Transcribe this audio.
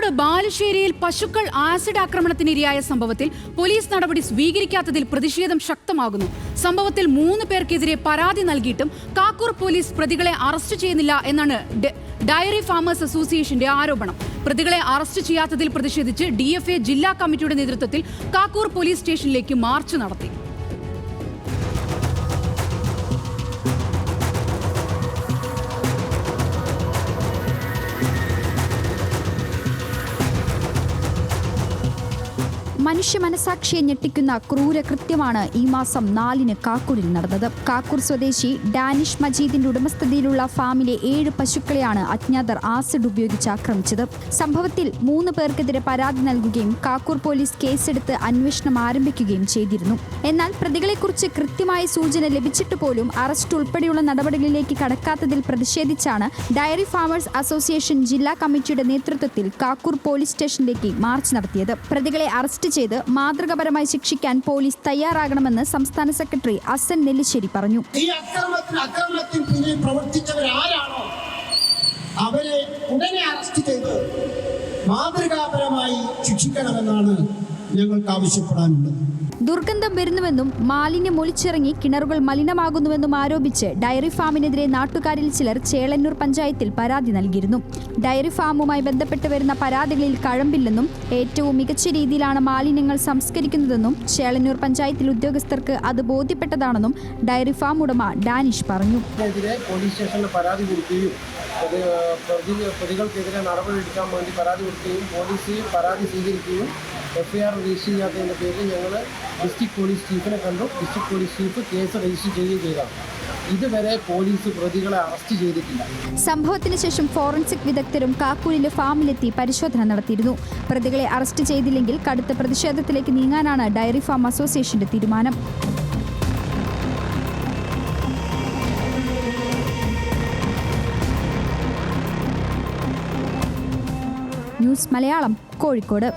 കോഴിക്കോട് ബാലുശ്ശേരിയിൽ പശുക്കൾ ആസിഡ് ആക്രമണത്തിനിരയായ സംഭവത്തിൽ പോലീസ് നടപടി സ്വീകരിക്കാത്തതിൽ പ്രതിഷേധം ശക്തമാകുന്നു. സംഭവത്തിൽ 3 പേർക്കെതിരെ പരാതി നൽകിയിട്ടും കാക്കൂർ പോലീസ് പ്രതികളെ അറസ്റ്റ് ചെയ്യുന്നില്ല എന്നാണ് ഡയറി ഫാമേഴ്സ് അസോസിയേഷന്റെ ആരോപണം. പ്രതികളെ അറസ്റ്റ് ചെയ്യാത്തതിൽ പ്രതിഷേധിച്ച് DFA ജില്ലാ കമ്മിറ്റിയുടെ നേതൃത്വത്തിൽ കാക്കൂർ പോലീസ് സ്റ്റേഷനിലേക്ക് മാർച്ച് നടത്തി. മനുഷ്യ മനസാക്ഷിയെ ഞെട്ടിക്കുന്ന ക്രൂരകൃത്യമാണ് ഈ മാസം 4-ന് കാക്കൂരിൽ നടന്നത്. കാക്കൂർ സ്വദേശി ഡാനിഷ് മജീദിന്റെ ഉടമസ്ഥതയിലുള്ള ഫാമിലെ 7 പശുക്കളെയാണ് അജ്ഞാതർ ആസിഡ് ഉപയോഗിച്ച് ആക്രമിച്ചത്. സംഭവത്തിൽ 3 പേർക്കെതിരെ പരാതി നൽകുകയും കാക്കൂർ പോലീസ് കേസെടുത്ത് അന്വേഷണം ആരംഭിക്കുകയും ചെയ്തിരുന്നു. എന്നാൽ പ്രതികളെക്കുറിച്ച് കൃത്യമായ സൂചന ലഭിച്ചിട്ട് പോലും അറസ്റ്റ് ഉൾപ്പെടെയുള്ള നടപടികളിലേക്ക് കടക്കാത്തതിൽ പ്രതിഷേധിച്ചാണ് ഡയറി ഫാമേഴ്സ് അസോസിയേഷൻ ജില്ലാ കമ്മിറ്റിയുടെ നേതൃത്വത്തിൽ കാക്കൂർ പോലീസ് സ്റ്റേഷനിലേക്ക് മാർച്ച് നടത്തിയത്. പ്രതികളെ അറസ്റ്റ് ചെയ്ത് മാതൃകാപരമായി ശിക്ഷിക്കാൻ പോലീസ് തയ്യാറാകണമെന്ന് സംസ്ഥാന സെക്രട്ടറി അസൻ നെല്ലിശ്ശേരി പറഞ്ഞു. ഈ അക്രമത്തിന് പിന്നിൽ പ്രവർത്തിച്ചവരാരാണോ അവരെ ഉടനെ അറസ്റ്റ് ചെയ്ത് മാതൃകാപരമായി ശിക്ഷിക്കണമെന്നാണ് ഞങ്ങൾക്ക് ആവശ്യപ്പെടാനുള്ളത്. ദുർഗന്ധം വരുന്നുവെന്നും മാലിന്യം ഒലിച്ചിറങ്ങി കിണറുകൾ മലിനമാകുന്നുവെന്നും ആരോപിച്ച് ഡയറി ഫാമിനെതിരെ നാട്ടുകാരിൽ ചിലർ ചേളന്നൂർ പഞ്ചായത്തിൽ പരാതി നൽകിയിരുന്നു. ഡയറി ഫാമുമായി ബന്ധപ്പെട്ട് വരുന്ന പരാതികളിൽ കഴമ്പില്ലെന്നും ഏറ്റവും മികച്ച രീതിയിലാണ് മാലിന്യങ്ങൾ സംസ്കരിക്കുന്നതെന്നും ചേളന്നൂർ പഞ്ചായത്തിൽ ഉദ്യോഗസ്ഥർക്ക് അത് ബോധ്യപ്പെട്ടതാണെന്നും ഡയറി ഫാം ഉടമ ഡാനിഷ് പറഞ്ഞു. പോലീസ് സ്റ്റേഷനിൽ പരാതി കൊടുക്കുകയും പ്രതികൾക്കെതിരെ നടപടിയെടുക്കാൻ വേണ്ടി പരാതി കൊടുക്കുകയും പോലീസ് പരാതി സ്വീകരിക്കുകയും FIR രജിസ്റ്റർ ചെയ്യാത്തതിൻ്റെ പേരിൽ ഞങ്ങൾ ഡിസ്ട്രിക്ട് പോലീസ് ചീഫിനെ കണ്ടു. District police chief case register ചെയ്യുകയും ചെയ്തതാണ്. ഇതുവരെ പോലീസ് പ്രതികളെ അറസ്റ്റ് ചെയ്തിട്ടില്ല. സംഭവത്തിന് ശേഷം ഫോറൻസിക് വിദഗ്ധരും കാക്കൂരിലെ ഫാമിലെത്തി പരിശോധന നടത്തിയിരുന്നു. പ്രതികളെ അറസ്റ്റ് ചെയ്തില്ലെങ്കിൽ കടുത്ത പ്രതിഷേധത്തിലേക്ക് നീങ്ങാനാണ് ഡയറി ഫാം അസോസിയേഷന്റെ തീരുമാനം. ന്യൂസ് മലയാളം, കോഴിക്കോട്.